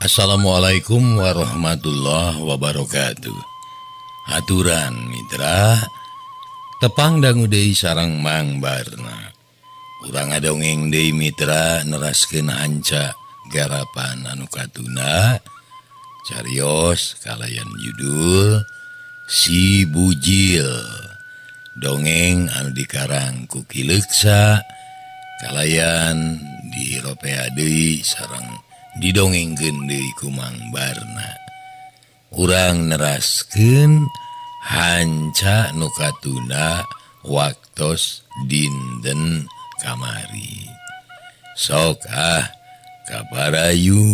Assalamualaikum warahmatullahi wabarakatuh. Haturan mitra tepang dangu deui sareng Mang Barna. Urang ngadongeng deui mitra neraskeun hanca garapan anu katuna carios kalayan judul Si Bujil. Dongeng anu dikarang ku Ki Leuksa kalayan diropea deui sareng didongengkeun deui ku Mang Barna. Urang neraskeun hanca nu katuna waktos dinten kamari. Sok kabarayun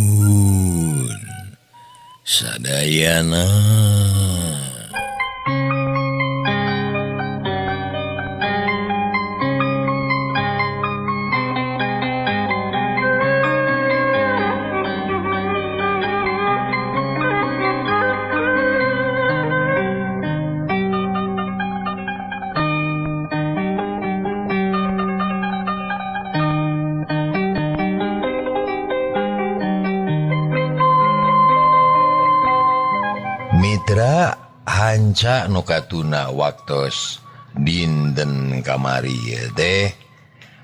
sadayana. Mitra hanca nu katuna waktos dinten kamari teh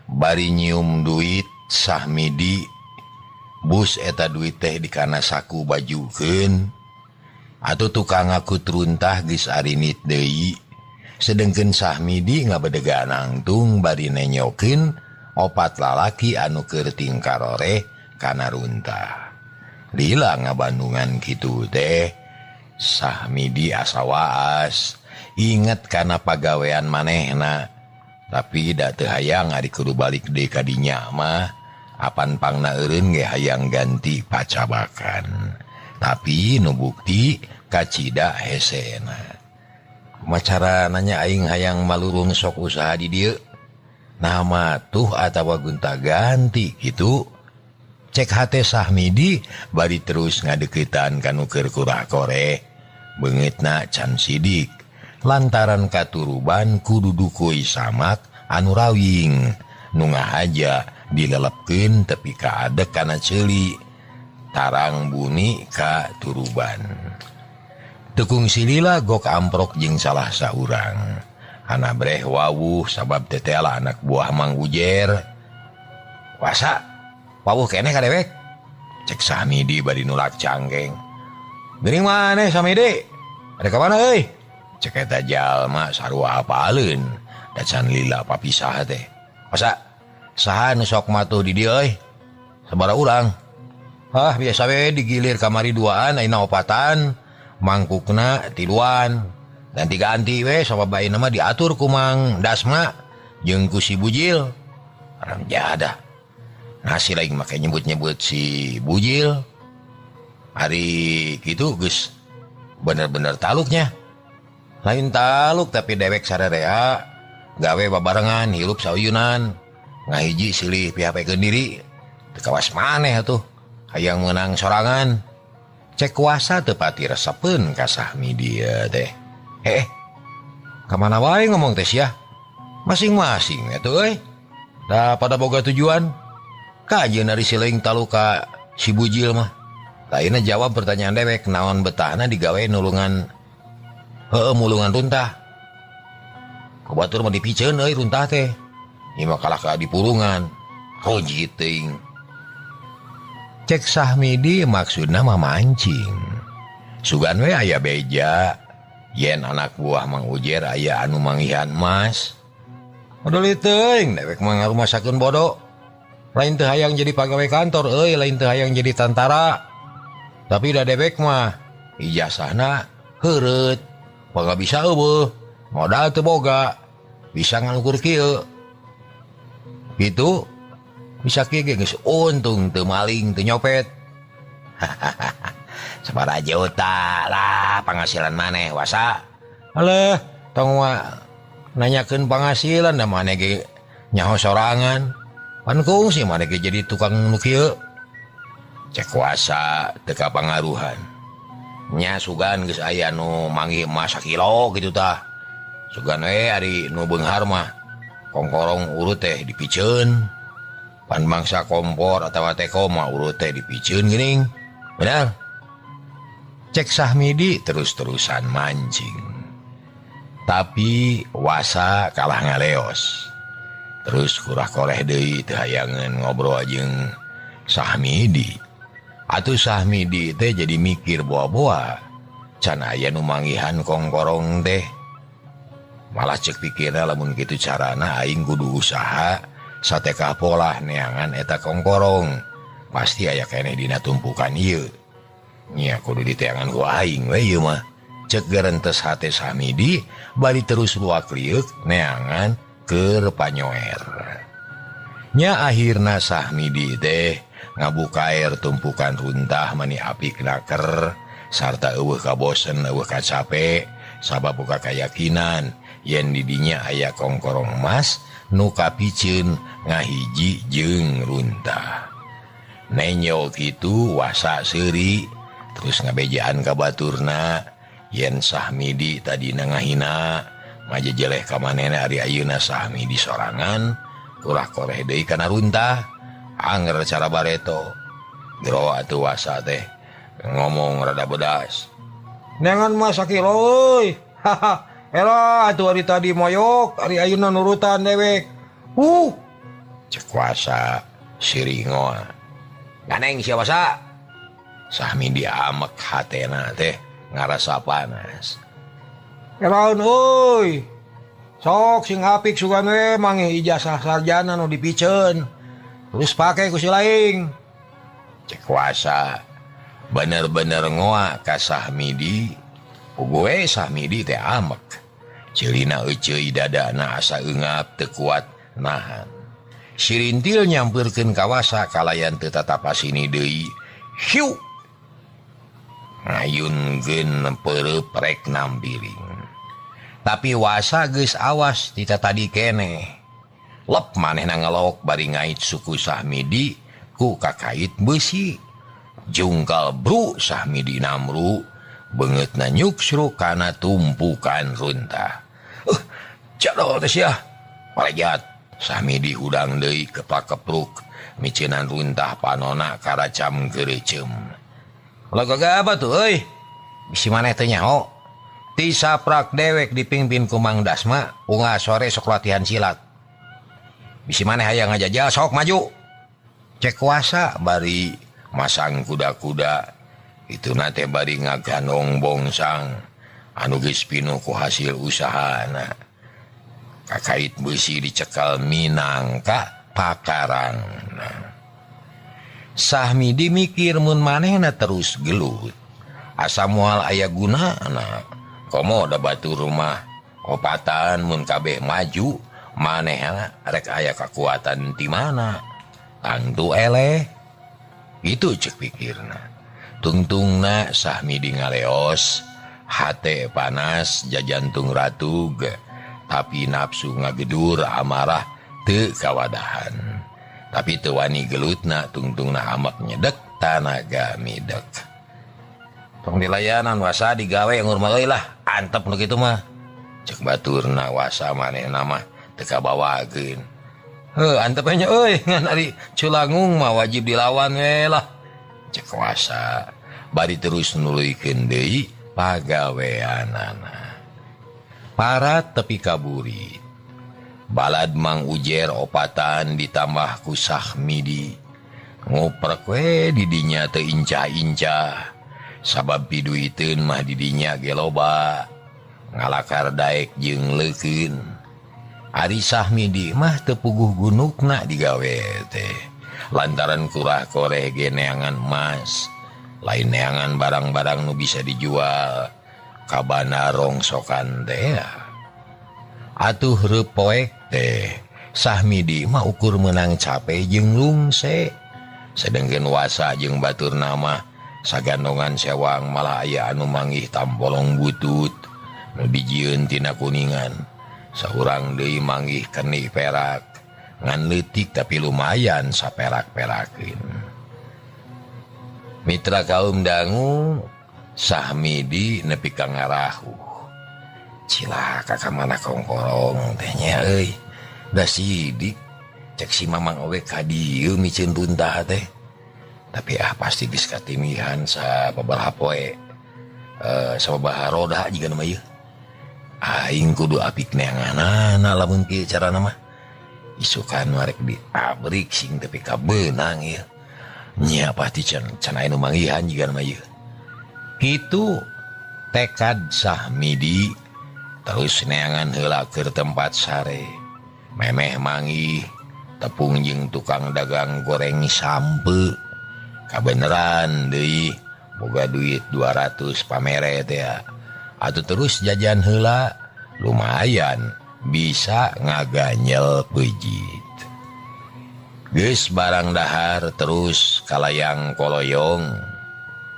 bari nyium duit sahmidi bus eta duit teh dikana saku bajukeun atuh tukang aku truntah geus arinit deui sedengkeun sahmidi ngabedega nangtung bari nenyokeun opat lalaki anu keur tingkaroreh kana runtah. Lila ngabandungan kitu teh Sahmidi asa waas inget kana pagawean manehna tapi da teu hayang ari kudu balik deui ka dinya mah apan pangna eureun ge hayang ganti pacabakan tapi nu bukti kacida hesena. Kumaha nanya aing hayang malurung sok usaha di dieu nama tuh atawa gunta ganti kitu. Cek hate Sahmidi bari terus ngadeuketan kanu keur kurah-koreh beungeutna can sidik lantaran katuruban kudu dukui samak anu rawing nu ngahaja dilelepkeun tepi ka adeg kana ceuli tarang buni ka turuban. Tekung silila gok amprok jeung salah saurang kana breh wawuh sabab tetela anak buah Mang Ujer. Wasa wawuh keneh ka dewek? Cek Sahmidi bari nulak canggeng. Geuning maneh Sahmidi? Ada ka mana euy? Cek eta jalma sarua apaleun da can lila papisah teh. Masa saha nu sok matuh di dieu euy? Sabaraha urang? Biasa we digilir kamari duaan ayeuna opatan, mangkukna tiluan. Ganti-ganti we sabab ayeuna mah diatur ku Mang Dasma jeung ku Si Bujil. Arang jadah. Nasi lagi make nyebut-nyebut Si Bujil. Hari gitu geus bener-bener taluknya. Lain taluk tapi dewek sararea gawe babarengan hirup sauyunan. Ngahiji silih pihapekeun diri. Teu kawas maneh atuh hayang meunang sorangan. Cek kuasa teu pati resepeun ka Sahmidi teh. Kamana wae ngomong teh sia? Masing-masing atuh euy. Da pada boga tujuan. Kajeun ari sileung taluk ka Si Bujil mah. Lainna jawab pertanyaan dewek naon betahna digawe nulungan mulungan runtah. Kubatur mah dipiceun euy runtah teh. Ieu mah kalah ka dipulungan. Hiji teuing. Cek Sahmidi maksudna mah mancing. Sugan we aya beja yen anak buah Mang Ujer aya anu manggihan emas. Modal teuing dewek mah ngarumasakeun bodo. Lain teu hayang jadi pagawe kantor euy, lain teu hayang jadi tentara. Tapi da dewek mah ijazahna heureut, boga bisa eueuh, modal teu boga, bisa ngalukur kieu. Gitu bisa kieu ge geus untung teu maling teu nyopet. Sabaraha juta lah penghasilan maneh wasa. Aleh, tong nanyakeun penghasilan da maneh ge nyaho sorangan. Pan kungsi maneh ge jadi tukang nu kieu. Cek kuasa teu kapangaruhan. Nya sugan geus aya nu manggih emas sakilo kitu tah. Sugan we ari nu beunghar mah kongkorong urut teh dipiceun. Pan bangsa kompor atawa teko mah urut teh dipiceun geuning. benar cek Sahmidi terus-terusan mancing tapi wasa kalah ngaleos terus kurah koreh deui teu hayangan ngobrol jeung Sahmidi atuh Sahmidi teh jadi mikir boa-boa can aya nu manggihan kongkorong teh malah cek pikirna lamun kitu carana aing kudu usaha satekah polah neangan eta kongkorong pasti aya keneh dina tumpukan ieu nya kudu diteangan ku aing we ieu mah cek garentes hate Sahmidi bari terus luak liuk neangan keur panyoer nya akhirna Sahmidi teh ngabuka air tumpukan runtah mani api knaker sarta eueuh kabosen eueuh kacape sabab buka keyakinan yen didinya aya kongkorong emas nu kapiceun ngahiji jeung runtah nenyol kitu wasa seuri terus ngabejaan ka baturna yen Sahmidi tadina ngahina majejeleh ka manehna ari ayeuna Sahmidi sorangan ulah koreh deui kana runtah anger cara bareto gero atuh wasa teh ngomong rada bedas neangan mah sakilo euy haha ela atuh ari tadi moyok ari ayeuna nurutan dewek cek wasa siringo ganeng sia wasa Sahmidi amek hatena teh ngarasa panas kelaun euy sok sing apik sugan we mangeh ijazah sarjana nu dipiceun terus pake ku si laing cek wasa bener-bener ngoa ka Sahmidi ugue Sahmidi teh amek ceulina euceuy dadana asa eungap teu kuat nahan sirintil nyampeurkeun ka wasa kalayan teu tatapasini deui hiu ngayunkeun peureup rek nambiring tapi wasa geus awas tita tadi keneh lep manehna ngelok bari ngait suku Sahmidi ku kakait besi jungkal bru Sahmidi namru beungeutna nyuksru kana tumpukan runtah jadol teh sia palejat Sahmidi hudang deui kepak-kepruk miceunan runtah panona karacam geureeceum lagaga apa tuh euy bisi maneh teh nyaho ti saprak dewek dipingpin ku Mang Dasma unggah sore sok latihan silat bisi maneh hayang ngajajal sok maju cek wasa bari masang kuda-kuda itu nate bari ngagandong bongsang anu geus pinuh ku hasil usahana kakait besi dicekal minangka pakarang Sahmidi mikir mun manehna terus gelut asa moal aya gunana komo da batur rumah opatan mun kabeh maju manehna rek aya kakuatan ti mana tangtu eleh itu cek pikirna tungtungna Sahmidi ngaleos hate panas jajantung ratug tapi nafsu ngagedur amarah teu kawadahan tapi teu wani gelutna tungtungna amek nyedek tanaga midek tong dilayanan wasa digawe ngurma euy lah antep nu kitu mah cek baturna wasa manehna mah teu kabawakeun antep nya euy ngan ari culangung mah wajib dilawan we lah cek wasa bari terus nuluykeun deui pagaweanana parat tepi kaburi balad Mang Ujer opatan ditambah ku Sahmidi ngoprek we didinya teu incah-incah sabab piduiteun mah didinya ge loba ngalakar daek jeung leukeun ari Sahmidi mah teu puguh gunukna digawe teh lantaran kurah koreh ge neangan emas lain neangan barang-barang nu bisa dijual ka bana rongsokan teh atuh reupoek teh Sahmidi mah ukur menang capek jeung lungse sedengkeun wasa jeung baturna mah sagandongan sewang malah aya anu manggih tampolong butut nu dijieun tina kuningan saurang deui manggih keni perak ngan leutik tapi lumayan saperak-perakeun mitra kaum dangu Sahmidi nepi ka ngarahu cilaka ka mana kongkorong tehnya euy da sidik cek si mamang oge ka dieu miceun runtah teh tapi pasti diskatimihan sababaraha poe sababaraha roda juga nama ieu aing kudu apik neanganana lamun kieu carana mah isukan warek diabrik sing tapi kabeunang ieu nya pasti can aya nu manggihan juga nama ieu kitu tekad Sahmidi terus neangan heula keur tempat sare memeh manggih tepung jeung tukang dagang goreng sampe kabeneran deui boga duit 200 pamere teh atuh terus jajan heula lumayan bisa ngaganyel peujit geus barang dahar terus kalayang koloyong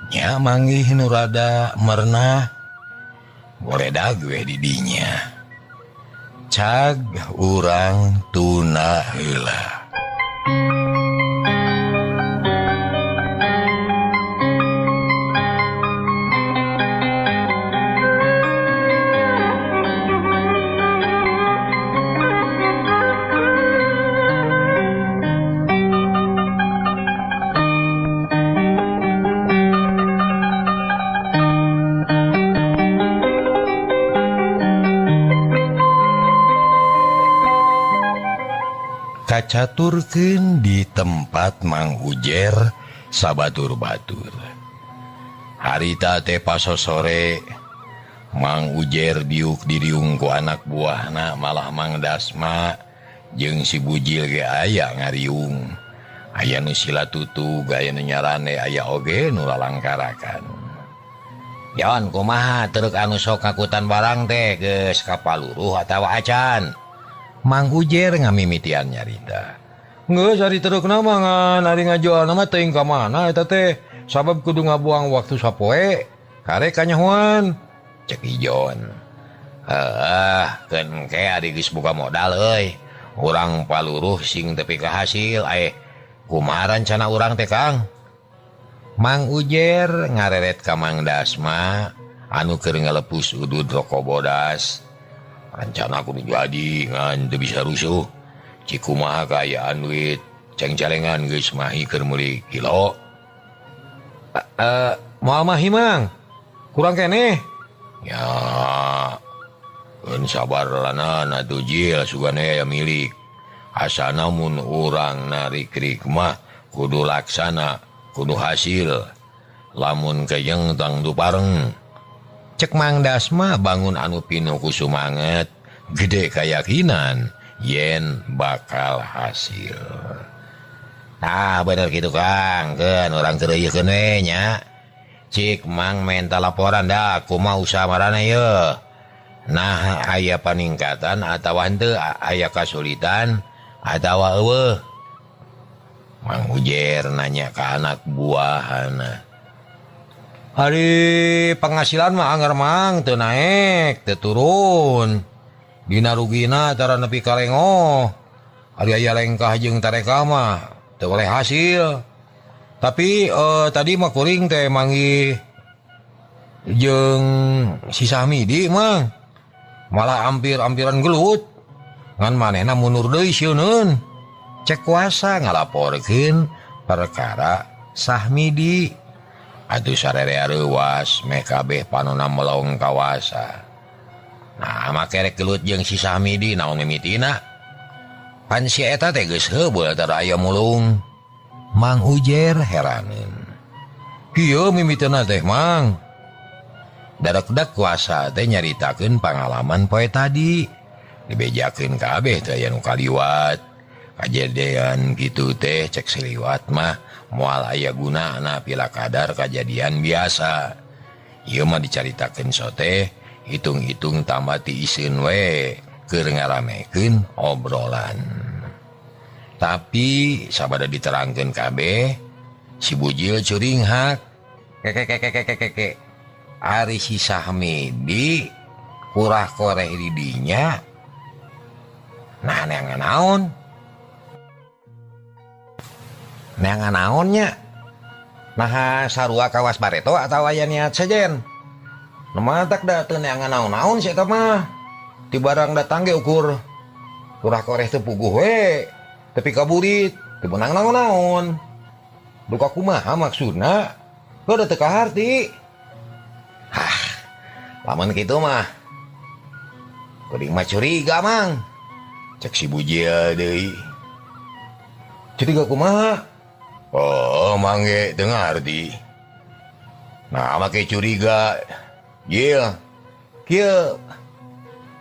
nya manggih nu rada mernah boleh dague di dinya cag urang tuna heula kacaturkeun di tempat Mang Ujer sabatur-batur. Harita teh pasosore Mang Ujer diuk diriung ku anak buahna malah Mang Dasma jeung si Bujil ge aya ngariung. Aya nu silatutug, aya nu nyarane, aya oge nu lalangkarakan. Yon kumaha truk anu sok ngakutan barang teh geus kapaluruh atawa acan? Mang Ujer ngamimitian nyarita. Geus ari trukna mah ngan ari ngajualna mah teuing ka mana eta teh? Sabab kudu ngabuang waktu sapoe. Karek kanyahoan. Cek Ijon. Keun engke ari geus buka modal euy. Urang paluruh sing tepi ka hasil kumaha rancana urang teh Kang? Mang Ujer ngareret ka Mang Dasma anu keur ngalepus udud roko bodas. Rencana kudu jadi ngan teu bisa rusuh. Cikumaha kaayaan duit ceng-celengan geus mahi keur meuli kilo. Moal mahi Mang. Kurang keneh. Ya. Keun sabar lanana atuh Jil sugana aya milik. Asana mun urang narik-rik mah kudu laksana, kudu hasil. Lamun kejeng tang dupareng. Cek Mang Dasma bangun anu pinu ku sumanget, gede keyakinan yen bakal hasil. Nah bener gitu Kang, kan orang kereuyekeun we nya. Cik Mang minta laporan dah kumaha usaha marana ye. Nah aya paningkatan atawa henteu aya kasulitan atawa eueuh. Mang Ujer nanya ka anak buahana. Hari penghasilan mah anggar Mang teu naek, teu turun. Dina rugina tara nepi ka lengoh. Ari aya lengkah jeung tareka mah teu oleh hasil. Tapi tadi mah kuring teh manggih jeung si Sahmidi Mang. Malah ampir-ampiran gelut. Ngan manehna mundur deui sieuneun. Cek kuasa ngalaporkeun perkara Sahmidi. Atuh sarerea reuwas meh kabeh panonna melong kawasa. Nah make rek gelut jeung si Sahmidi naon mimitina. Pan si eta teh geus heubeul tara aya mulung. Mang Ujer heraneun. Ieu mimitina teh Mang. Dadak-dak kuasa teh nyaritakeun pangalaman poe tadi. Dibejakeun kabeh teh aya nu kaliwat. Kajadian kitu teh cek seliwat mah moal aya gunana pila kadar kajadian biasa. Ieu mah dicaritakeun sote hitung-hitung tambah ti iseun we keur ngaramekeun obrolan. Tapi sabada diterangkeun kabeh si Bujil curing hak. Keke. Ari si Sahmidi kurah koreh di dinya. Nah neangan naon? Neangan naonnya? Nah sarua kawas bareto atau aya niat sejen? Nematak da teu neangan naon-naon si eta mah. Ti barang datang ge ukur kurah koreh teu puguh we, tepi kaburit, teu beunang naon-naon. Duka kumaha maksudna? Lo udah teka harti. Hah, lamun gitu mah. Kuring mah curiga mang. Cek si bujil deui. Curiga kumaha? Oh, mangge teu ngarti. Nah, make curiga. Gil. Kieu.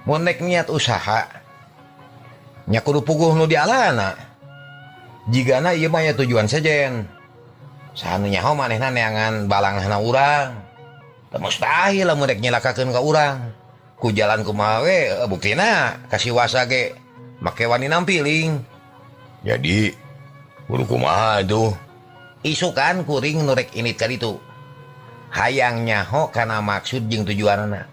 Mun nek niat usaha. Nya kudu puguh nu dialana. Jigana ieu mah tujuan sejen. Sanu nyaho manehna neangan balangna urang. Teu mustahil lamun rek nyelakakeun ka urang. Ku jalan kumaha we buktina kasih wasa ge make wani nampiling. Jadi kudu kumaha tuh? Isukan kuring nu rek init ka ditu. Hayang nyaho kana maksud jeung tujuanna.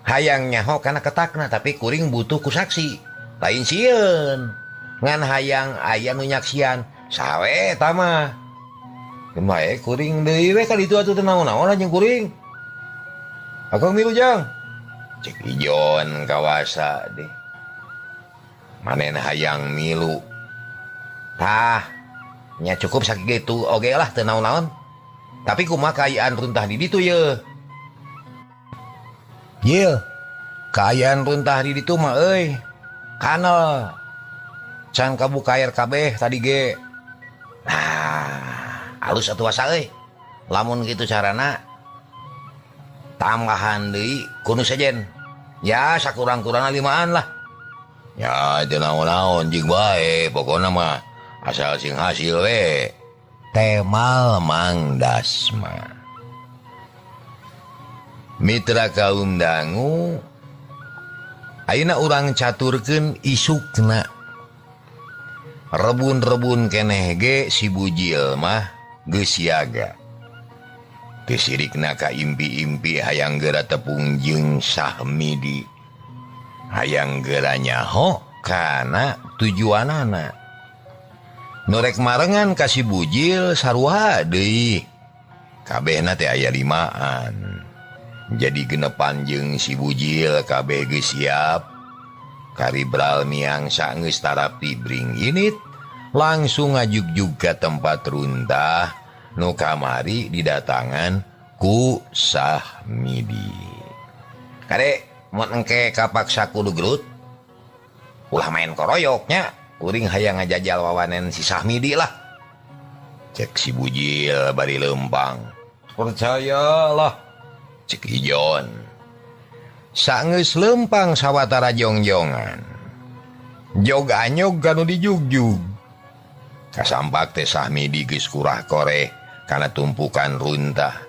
Hayang nyaho kana ketakna tapi kuring butuh ku saksi. Lain sieun. Ngan hayang aya nu nyaksian. Sawe eta mah. Kemae kuring deui we ka ditu atuh teu naon-naon jeung kuring. Akang milu jang. Cek ijon kawasa deh. Manehna hayang milu. Tah, nya cukup sakitu oge lah teu naon-naon. Tapi kumaha kaayaan runtah di ditu ye? Ye, kaayaan runtah di ditu mah euy. Kanel. Can kabuka air kabeh tadi ge. Nah, alus atuh asa euy. Lamun kitu carana tambahan deui kudu sejen. Ya sakurang-kurangna 5an lah. Ya teu naon-naon jeung bae pokona mah asal sing hasil we. Temal Mang Dasma. Mitra kaum dangu, ayeuna urang caturkeun isukna. Rebun-rebun keneh ge si bujil mah geus siaga. Teu sirikna ka impi-impi hayang geura tepung jeung Sahmidi. Hayang geura nyaho kana tujuanana. Norek marengan kasih bujil sarua deui. Kabehna teh aya 5an. Jadi genepan jeung si bujil kabeh geus siap. Karibral miang saeunggeus tarap ti bring init, langsung ngajugjug ka tempat runtah nu kamari didatangan ku Sahmidi. Kade mun engke kapaksa kudu gelut. Ulah main koroyoknya. Kuring hayang ngajajal wawanen si Sahmidi lah. Cek si bujil bari lempang. Percayalah. Cek ijon. Saeunggeus lempang sawatara jongjongan. Jog anyog kanu dijugjug. Kasampak teh Sahmidi geus kurah koreh kana tumpukan runtah.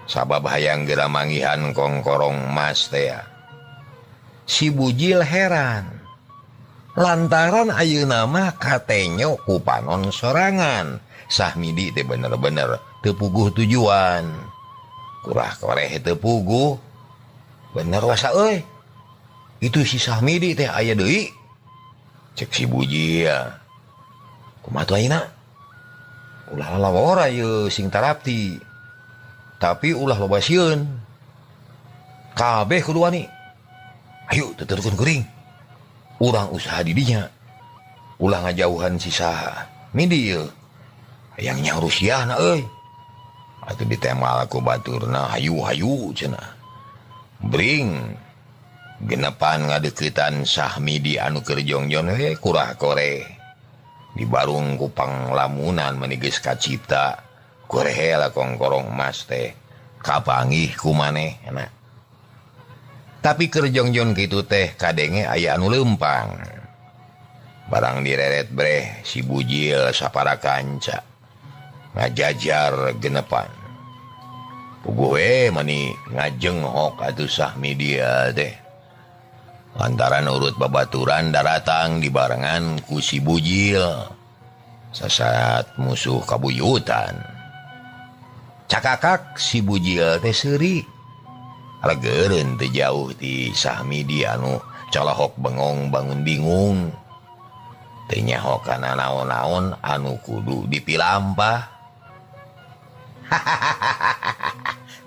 Sabab hayang geura manggihan kongkorong mas teh. Si bujil heran. Lantaran ayeuna mah katenyo ku panon sorangan. Sahmidi teh bener-bener teu puguh tujuan. Kurah koreh teu puguh. Bener wasa euy. Itu si Sahmidi teh aya deui. Cek si bujil. Kumaha tu ayeuna? Ulah lalawora ye sing tarapti. Tapi ulah loba sieun. Kabeh kudu wani. Ayo tuturkeun kuring. Urang usaha di dinya. Ulah ngajauhan si Sahmidi ye. Hayang nyaho Rusiana euy. Atuh ditemal ku baturna hayu-hayu cenah. Bring genepan ngadeuketan Sahmidi anu keur jongjon we kurah kore. Di barung ku panglamunan meuni geus kacipta. Kurehe lah kongkorong emas teh. Kapanggih ku manehna. Tapi keur jongjon kitu teh kadenge aya anu lempang. Barang direret breh si bujil sapara kanca. Ngajajar genepan. Puguh we mani ngajenghok atuh Sahmidi teh. Lantaran urut babaturan daratang dibarengan ku si bujil. Sasaat musuh kabuyutan. Cakakak si bujil teh seuri. Legeureun teu jauh ti Sahmidi anu colohok bengong bangun bingung. Teu nyaho kana naon-naon anu kudu dipilampah.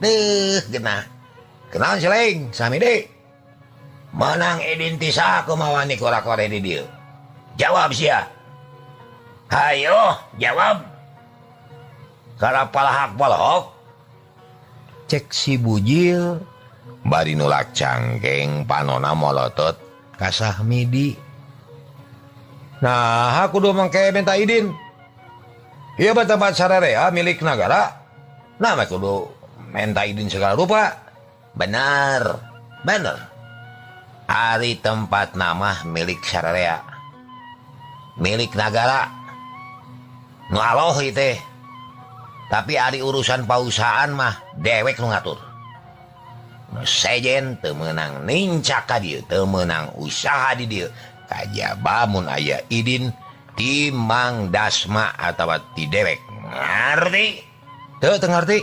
Deuh genah. Kenaon celeng Sahmidi? Menang identisa kumaha ni kora-kore di dieu? Jawab sia. Hayo, jawab. karena palahak-palahok. Cek si Bujil bari nulak cangkeng panona molotot ka Sahmidi. Nah, aku udah mangke minta idin. Iya tempat sararea milik negara. Nah, aku udah minta idin segala rupa. Benar. Ari tempat nama milik sararea. Milik negara. Nu aloh itu. Tapi ari urusan pausahaan mah dewek nu ngatur. Nu sejen teu meunang nincak ka dieu, teu meunang usaha di dieu. Kajaba mun aya idin ti Mang Dasma atawa ti dewek. Ngarti? Teu ngarti?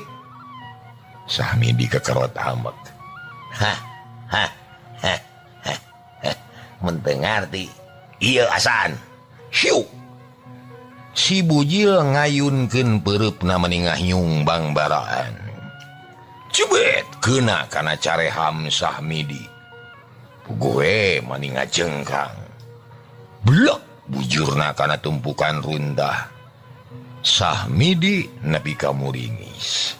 Sahmidi kekerot amek. Hah. Mun teu ngarti, ieu asan. Syuk. Si Bujil ngayunkeun peureup meningah nyumbang baraan. Cubet kena kana careham Sahmidi. Pugoe meningah jengkang. Blok bujurna kana tumpukan rundah. Sahmidi nepi ka muringis.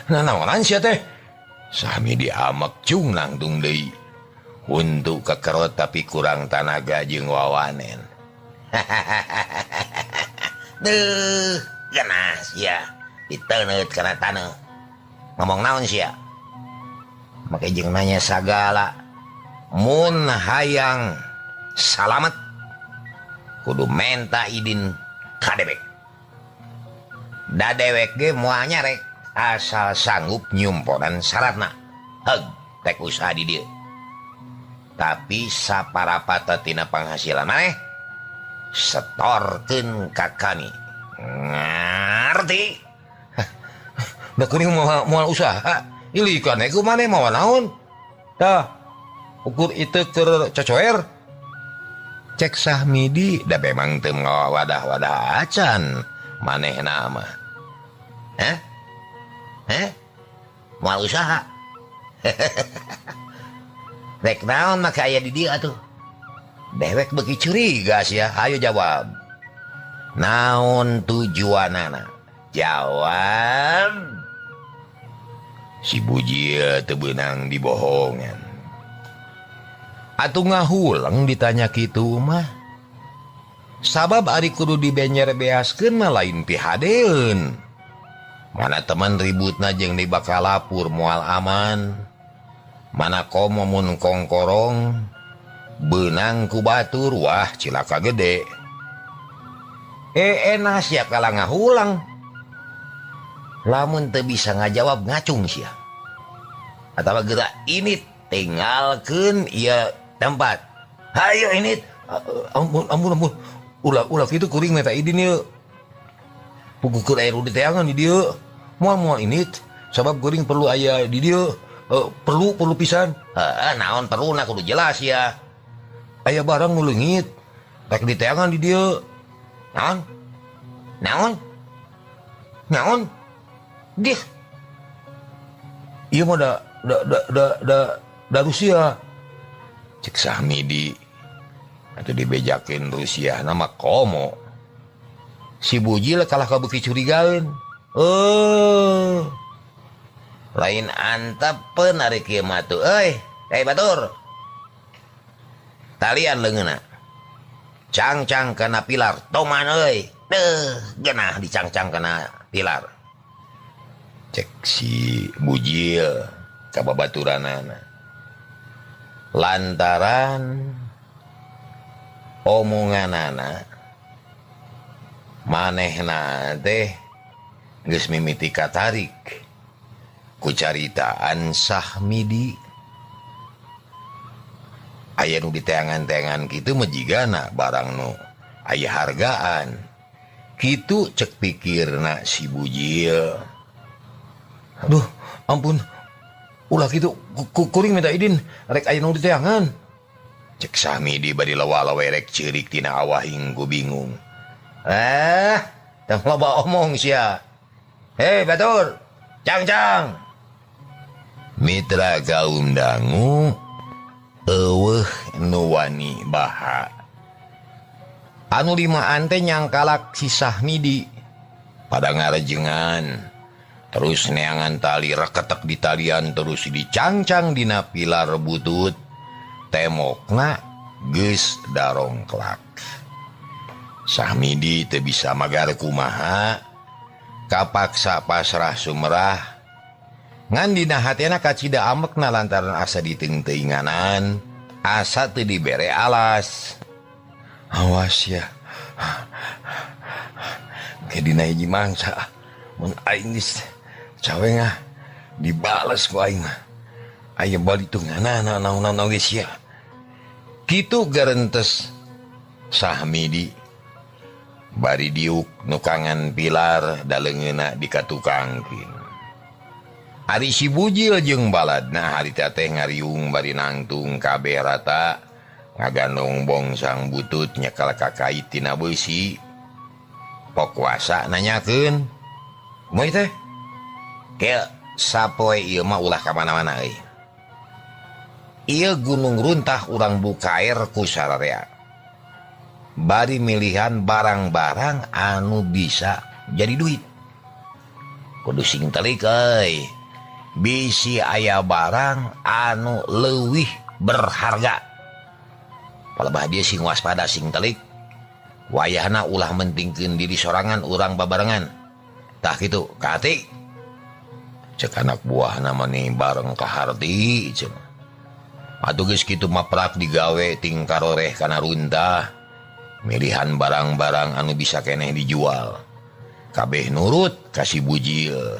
Nanaonan sia teh? Sahmidi amek cung nangtung deui. Untuk kekerot tapi kurang tanaga jeung wawanen. Duh, genah sia. Diteuneut kana taneuh. Ngomong naon sia? Make jeung nanya sagala. Mun hayang salamet kudu menta idin ka dewek. Da dewek ge moal nyarek asal sanggup nyumponan syaratna. Heug, tek usaha di dieu. Tapi saparapata tina penghasilan maneh setorkeun ka kami. Ngarti? Da kuring moal usaha. Ilikan ku maneh moal naon? Tah, ukur itu keur cocoer. Cek Sahmidi da memang teu ngawadah-wadah acan manehna mah. Moal usaha. Rek naon maka aya di dieu atuh. Dewek beuki curiga sia, ayo jawab. Naon tujuanana? Jawab. Si Bujil teu beunang dibohongan. Atuh ngahulang ditanya kitu mah. Sabab ari kudu dibenyer beaskeun mah lain pihadeun. Mana teman ributna jeung di bakal lapur moal aman. Mana komo mun kongkorong beunang ku batur wah cilaka gede. Enak sia kala ngahulang. Lamun teu bisa ngajawab ngacung sia. Atawa geura ini tinggalkeun ieu tempat. Hayo ini ampun. Ulah kitu kuring minta idin ieu. Pugukeun air di teangan di dieu. Moal ini sabab kuring perlu aya di dieu. Perlu pisan. Naon peruna kudu jelas ya. Aya barang nu leungit rek di teangan di dieu. Naon? Dih. Ieu mah da Rusia. Cek Sahmidi. Atuh dibejakeun Rusia nama komo. Si Bujil kalah kabeuki curigaeun. Lain antepeun ari kieu mah tuh euy. Batur. Talian leungeunna. Cangcang kana pilar toman euy. Genah dicangcang kana pilar. Cek si Bujil ka babaturanana. Lantaran omonganana manehna teh geus mimiti katarik ku caritaan Sahmidi. Aya nu diteangan-teangan kitu mejigana barang nu aya hargaan. Kitu cek pikirna si Bujil. Aduh, ampun. Ulah kitu kuring minta idin rek aya nu diteangan. Cek Sahmidi bari lawa-lawe rek ceurik tina awahing ku bingung. Tong loba omong sia. Batur. Cang. Mitra kaum dangu eueuh nu wani baha. Anu limaan teh nyangkalak si Sahmidi pada ngarejengan terus neangan tali reketek di talian terus dicangcang dina pilar butut temokna geus darongklak. Sahmidi teu bisa magar kumaha kapaksa pasrah sumerah ngan dina hatena kacida amekna lantaran asa diteung-teuinganan asa teu dibere alas. Awas ya ke dina hiji mangsa mun aing geus cawengah dibales ku aing mah aya balitungna naon geus ya kitu garentes Sahmidi bari diuk nukangan pilar daleungeuna dikatukangkeun. Ari si bujil jeung baladna harita teh ngariung bari nangtung kabeh rata ngagandong bongsang butut nyekel kakait tina beusi. Pok kuasa nanyakeun, "Moy teh? Ke sapoe ieu mah ulah ka mana-mana euy. Ieu gunung runtah urang buka air ku sararea. Bari milihan barang-barang anu bisa jadi duit. Kudu sing telik euy. Bisi aya barang anu leuwih berharga. Palebah dia sing waspada sing telik. Wayahna ulah mentingkeun diri sorangan urang babarengan. Tah kitu, kati. Cek anak buahna mani bareng kaharti cenah. Atuh geus kitu maprak digawe ting karoreh kana runtah. Milihan barang-barang anu bisa keneh dijual. Kabeh nurut kasih bujil.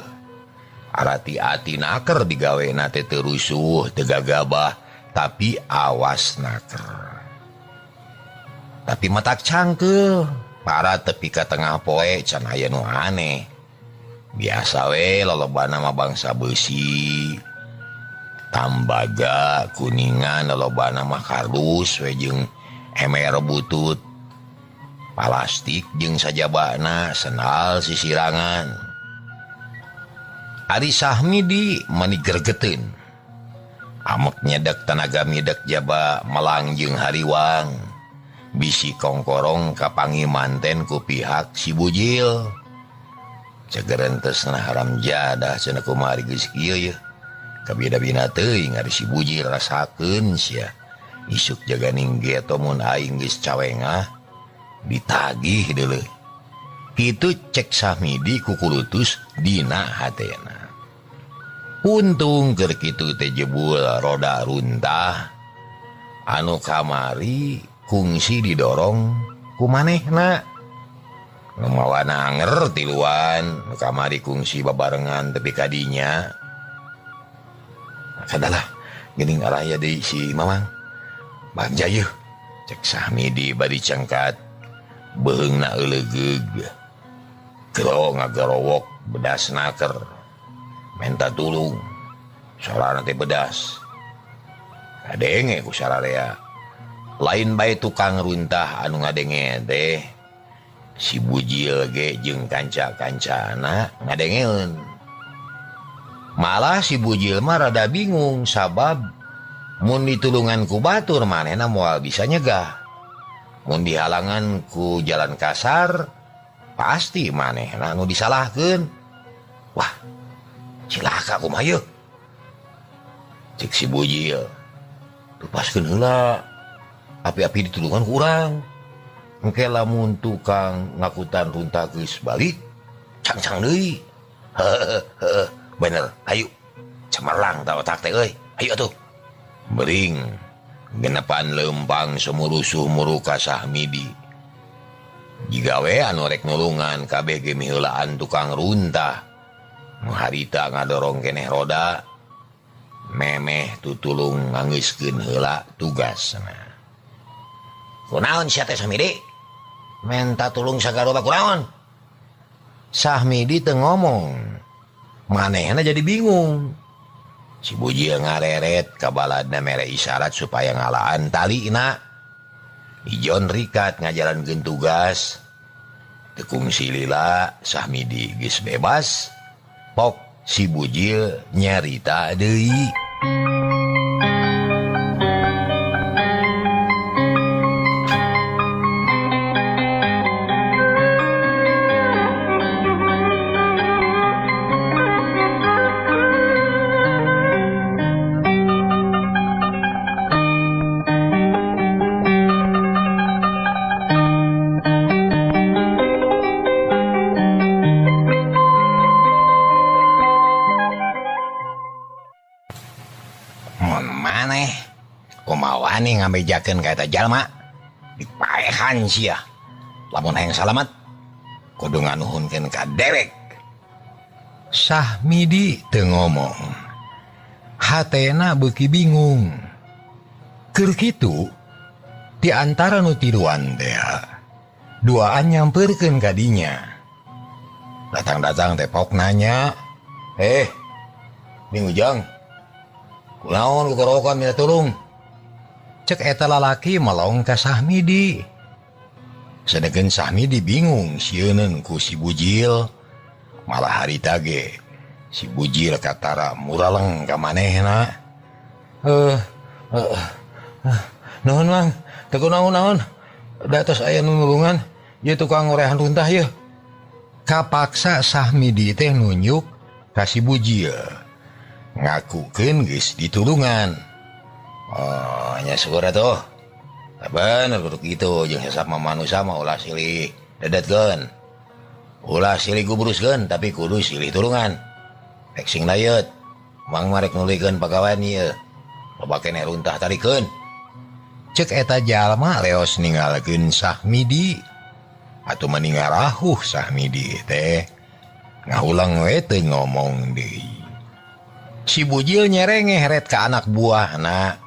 Arati-ati naker digawe teh teu rusuh, teu gagabah, tapi awas naker. Tapi matak cangkeul, para tepi ka tengah poe can aya nu aneh. Biasa we lolobana mah bangsa besi. Tambaga, kuningan lolobana mah kardus we jeung emer butut. Plastik jeung sajabana sendal sisirangan. Ari Sahmidi mani gergeteun. Amek nyedek tenaga midek jaba melang jeung hariwang. Bisi kongkorong kapangi manten ku pihak si bujil. Cegerentesna haram jadah cenah kumari geus kieu ye. Kabida-bina teuing ari si bujil rasakeun sia. Isuk jaga ningge mun aing geus cawengah ditagih deuleu. Kitu cek Sahmidi ku kulutus dina hatena. Untung keur kitu teh jebul roda runtah anu kamari kungsi didorong ku manehna. Ngemawana anger tiluan kamari kungsi babarengan tepi kadinya. Sadalah geuning araya deui si Mamang. Bagja yeuh cek Sahmidi bari cengkat beheungna euleugeg. Gero ngagarowok bedas naker. Menta tulung. Sorana teh bedas. Kadenge ku sararea. Lain bae tukang runtah anu ngadenge teh si bujil ge jeung kanca-kancana ngadengeun. Malah si bujil mah rada bingung sabab mun ditulungan ku batur manehna moal bisa nyegah. Mun dihalangan ku jalan kasar pasti manehna anu disalahkeun. Wah, cilaka kumaha yeuh. Cek si bujil. Tupaskeun heula. Api-api ditulungan kurang. Engke lamun tukang ngakutan runtah geus balik, cang-cang deui. Heuh, bener. Hayu. Cemerlang ta otak teh euy. Hayu atuh. Bering. Genepan leumpang semurusuh muruka Sahmidi. Jiga we anu rek nulungan kabeh ge miheulaan tukang runtah. Nu harita ngadorong keneh roda. Memeh tutulung nganggeuskeun heula tugasna. Kunaon sia teh Sahmidi? Menta tulung sagaroba kunaon? Sahmidi teu ngomong. Manehna jadi bingung. Si bujil ngareret ka baladna mere isyarat supaya ngalaan talina. Ijon rikat ngajalankeun tugas. Teu kungsi lila Sahmidi geus bebas. Pok si bujil nyarita deui. ngabejakeun ka eta jalma dipaehan sia lamun hayang salamet kudu nganuhunkeun ka dewek. Sahmidi teu ngomong, hatena beuki bingung. Keur kitu di antara nu tiluan teh duaan nyampeurkeun ka dinya. Datang-datang teh pok nanya, Ning Ujang, kunaon kukorokan minta tulung? Cek eta lalaki melong ka Sahmidi. Sedangkan Sahmidi bingung sieun ku si Bujil. Malah harita ge si Bujil katara muraleng ka manehna. Naon mang, teu kunaon-naon. Datos aya nu nulungan, ieu tukang ngorehan runtah ieu. Kapaksa Sahmidi teh nunjuk ka si Bujil. Ngakukeun geus ditulungan. Nya syukur atuh. Bener kudu kitu jeung sesama manusia mah ulah silih dedetkeun. Ulah silih gubruskeun tapi kudu silih tulungan. Rek sing layeut, mang marek nulikeun pagawean ieu. Loba keneh runtah tarikeun. Cek eta jalma leos ninggalkeun Sahmidi. Atuh meningal rahuh Sahmidi teh. Ngahulang we teu ngomong deui. Si Bujil nyerengeh ret ka anak buahna,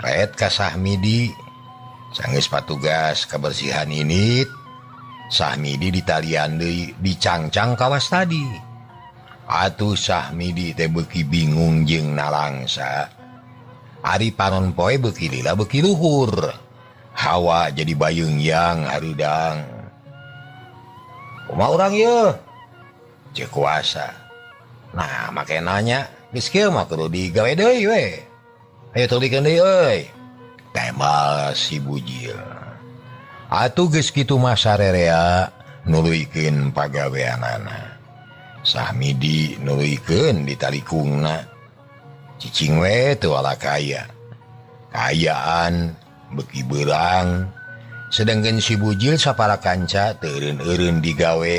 ret ka Sahmidi. Sanggeus patugas kebersihan ini, Sahmidi ditalian deui dicangcang kawas tadi. Atuh Sahmidi teh beuki bingung jeung nalangsa. Ari panon poe beuki lila beuki luhur. Hawa jadi bayeungyang hareudang. Kumaha urang ieu? Cek kuasa. Nah, make nanya, geus kieu mah kudu digawe deui we. Ayo tulikeun deui euy. Tembal si Bujil. Atuh geus kitu mah sarerea nuluykeun pagaweanana. Sahmidi nuluykeun di talikungna. Cicing we teu ala kaya. Kayaan beuki beurang. Sedangkan si Bujil sapara kanca teu eureun-eureun digawe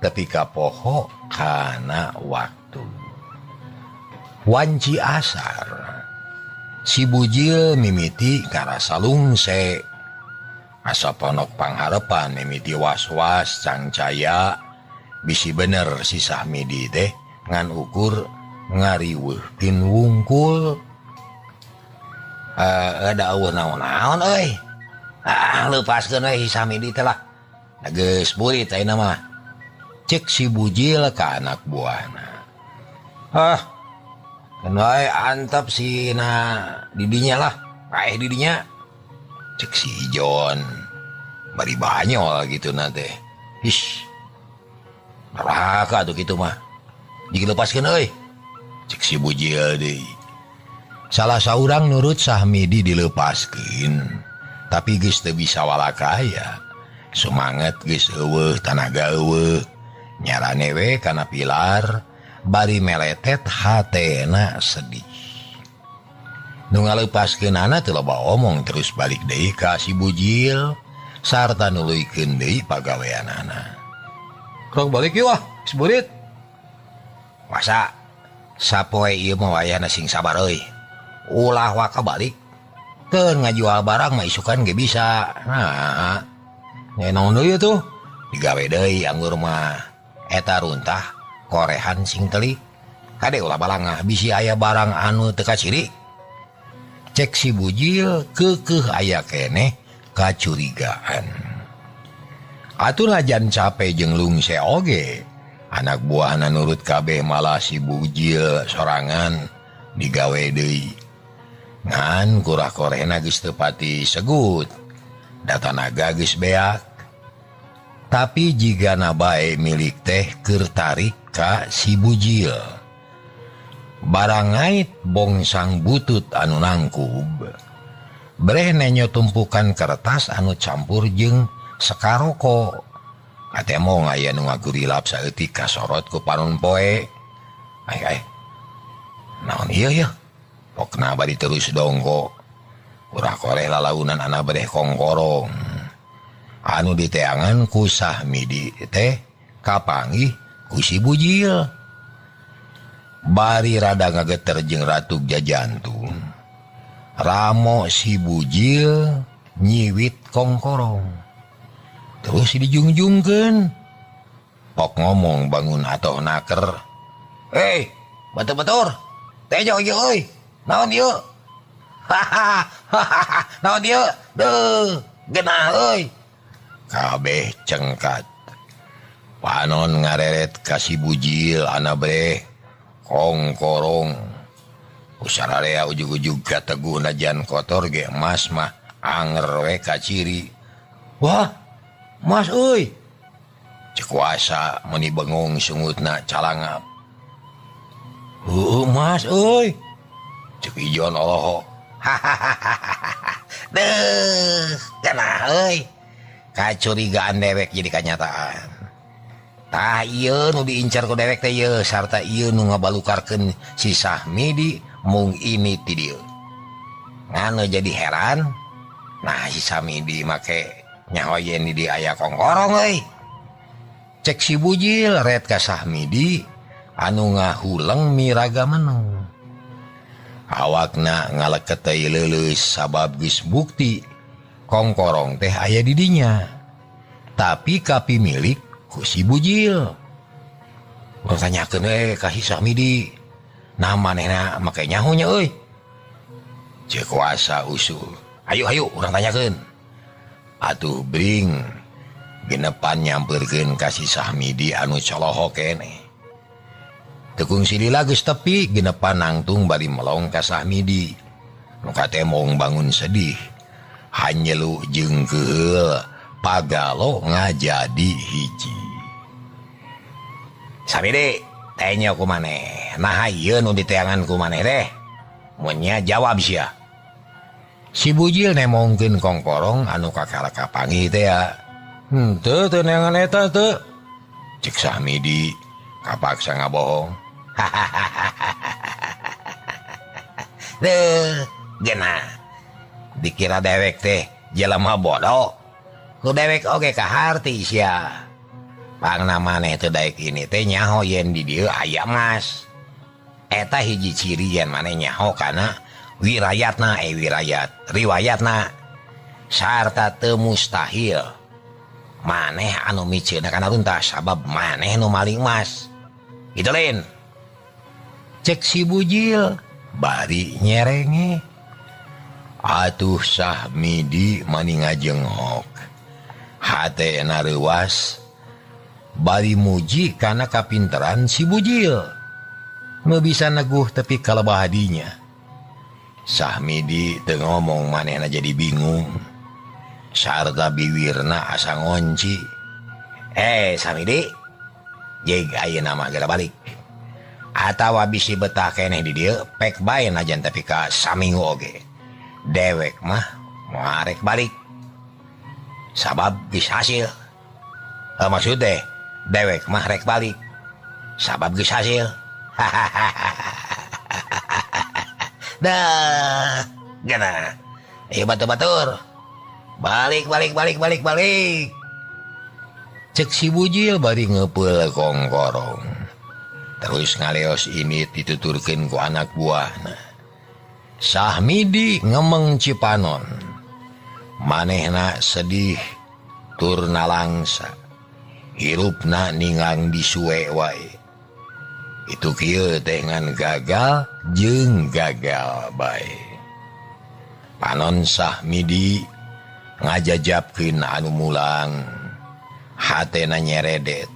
tepi ka poho kana waktu. Wanci asar. Si Bujil mimiti karasa lungse. Asa ponok pangharepan mimiti was-was cangcaya. Bisi bener si Sahmidi teh ngan ukur ngariweuhkeun wungkul. Ada eueuh naon-naon euy. Leupaskeun we si Sahmidi teh lah. Da geus burit ayeuna mah. Cek si Bujil ka anak buahna. Kan wae antep si na didinya lah. Kaeh didinya. Cek si Ijon. Bari banyol gitu na teh. Ish. Neraka tuh gitu mah. Dilepaskeun euy. Cek si Bujil deui. Salah saurang nurut Sahmidi dilepaskeun. Tapi geus teu bisa walakaya. Semangat geus eueuh, tanaga eueuh. Nyarane we kana pilar. Bari meletet hatena sedih. Nu ngaleupaskeunana teu loba omong terus balik deui ka si Bujil sarta nuluykeun deui pagaweanana. Krong balik ieu wah, geus burit. Masa sapoe ieu mah wayahna sing sabar euy. Ulah waka balik. Keun ngajual barang mah isukan ge bisa. Nah, nya naon deui tuh? Digawe deui anggur mah eta runtah korehan sing telik. Kade ulah balangah bisi aya barang anu teu kaciri. Cek si Bujil keukeuh aya keneh kacurigaan. Atuh lajan capek jeung lungse oge. Anak buahna nurut kabeh malah si Bujil sorangan digawe deui. Ngan kurah korehna geus teu pati segut. Da tanaga geus beak. Tapi jigana bae milik teh keur tarik ka si Bujil. Barangait bongsang butut anu nangkub. Brehne nyo tumpukan kertas anu campur jeung sekaroko. Katemo aya nu ngagurilap saeutik kasorot ku panon poe. Ai. Naon ieu ya? Pokna bari terus dongko. Urang koreh lalaunan ana bedeh kongkorong. Anu diteangan ku Sahmidi teh kapanggih ku si Bujil. Bari rada ngageter jeung ratug jajantung. Ramo si bujil nyiwit kongkorong. Terus dijungjungkeun. Pok ngomong bangun atau naker. Hei, batur-batur. Tejo ieu euy. Naon ieu? Hahaha, naon ieu? Deuh, genah euy. Kabeh cengkat. Panon ngareret ka si bujil anabre kongkorong. Usararea ujug-ujug kateguh najan kotor ge emas mah anger we ka ciri. Wah, mas euy. Cek kuasa meni bengong sungutna calangap. Mas euy. Cek ijon oloho. Deuh, kenah euy. Kacurigaan dewek jadi kenyataan. Tah ieu nu diincar ku dewek teh ieu sarta ieu nu ngabalukarkeun si Sahmidi mung ini ti dieu. Nganu jadi heran. Nah si Sahmidi make nyahoyeun di dieu aya kongkorong euy. Cek si bujil red ka Sahmidi anu ngahuleng miraga meneng. Awakna ngaleket teh leuleus sabab geus bukti kongkorong teh aya di dinya. Tapi kapi milik ku si bujil. Urang tanyakeun ka si Sahmidi, nah manehna make nyaho nya euy? Ceuk kuasa usul. Hayu urang tanyakeun. Atuh bring genepan nyampeurkeun ka si Sahmidi anu coloho keneh. Tekung silila geus tepi genepan nangtung bari melong ka Sahmidi. Nu katemong bangun sedih. Hanyelu jeung keheul pagalo ngajadi hiji. Sahmidi, tanya ku maneh. Nah ieu nu diteangan ku maneh teh? Mun nya jawab sia. Si bujil nemongkeun kongkorong anu kakaraka panggih teh ya. Henteu teu neangan eta teu. Cek Sahmidi kapaksa ngabohong. Deuh, genah. Dikira dewek teh jelema bodoh. Ku dewek oge kaharti sia. Pangna maneh teu daek ini teh nyaho yen di dieu aya emas. Eta hiji ciri yen maneh nyaho kana riwayatna sarta teu mustahil maneh anu miceuna kana tuntas sabab maneh nu maling emas. Kitu lain. Cek si bujil bari nyerenge. Atuh Sahmidi mani ngajenghok. Hatena reuas bari muji kana kapinteran si bujil. Nu bisa neguh tepi kalebah hadinya. Sahmidi teu ngomong manehna jadi bingung. Sarta biwirna asa ngonci. Sahmidi, jeg ayeuna mah geura balik. Atawa bisi betah keneh di dieu pek bae najan tapi ka saminggu oge. Dewek mah moal arek balik. Sabab geus hasil. Maksud teh dewek mah rek balik. Sabab geus hasil. Dah, gana. Batur-batur. Balik. Cek si bujil bari ngeupel kongkorong. Terus ngaleos ini dituturkeun ku anak buahna. Sahmidi ngemeng cipanon. Manehna sedih tur nalangsa. Hirupna ningang disuwe wae. Itu kieu teh ngan gagal jeung gagal bae. Panon Sahmidi ngajajabkeun anu mulang. Hatena nyeredet.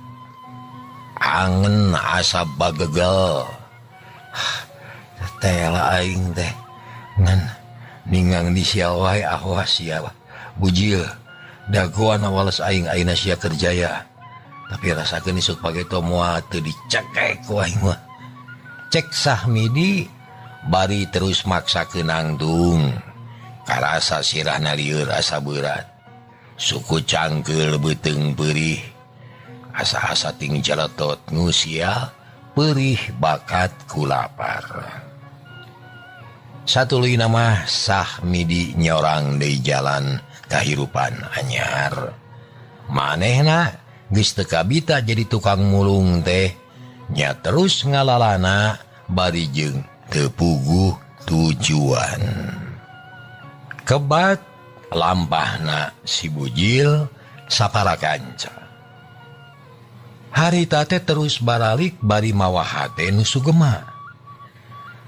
Angen asa bagegel. Tela aing teh ngan ningang di sia wae ahwas sia bujil. Dagoan awales aing ayeuna sia kerjaya. Tapi rasakeun isuk page moal teu dicekek ku aing mah. Cek Sahmidi bari terus maksakeun nangtung. Karasa sirahna lieur asa berat. Suku cangkeul beuteung peurih. Asa-asa ting jaletot ngusia perih bakat ku lapar. Satuluyna mah Sahmidi nyorang deui jalan kahirupan anyar. Manehna geus teu kabita jadi tukang mulung teh nya terus ngalalana bari jeung teu puguh tujuan. kebat lampahna si bujil sapara kanca. Harita teh terus baralik bari mawa hate nu sugema.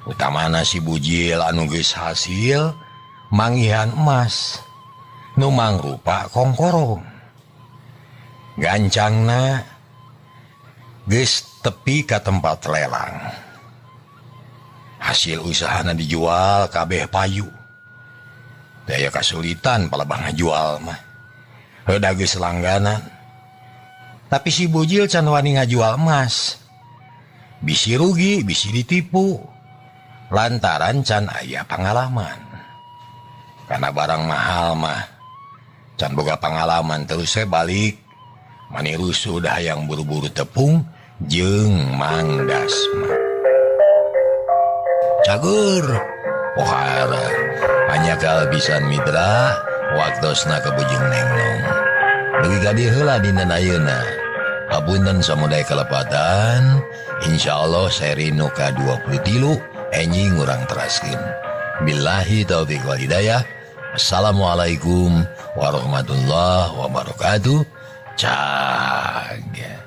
Utamana si bujil anu geus hasil manggihan emas nu mangrupa kongkorong. Gancangna geus tepi ka tempat lelang. Hasil usahana dijual kabeh payu. Daya kasulitan palebang ngajual mah. Heuda geus langganan. Tapi si bujil can wani ngajual emas. Bisi rugi, bisi ditipu. Lantaran can aya pangalaman. Karena barang mahal mah can boga pangalaman terus saya balik maniru sudah yang buru-buru tepung jeung Mang Dasma. Cagur pohara hanya kalbisan mitra waktosna kebujeng nenglong. Dugi gadi heula dina ayeuna. Hapunten samudaya kalepatan. Insyaallah seri nu ka-23 enjing urang teraskeun. Billahi taufiq wal hidayah. Assalamualaikum warahmatullahi wabarakatuh. Caga.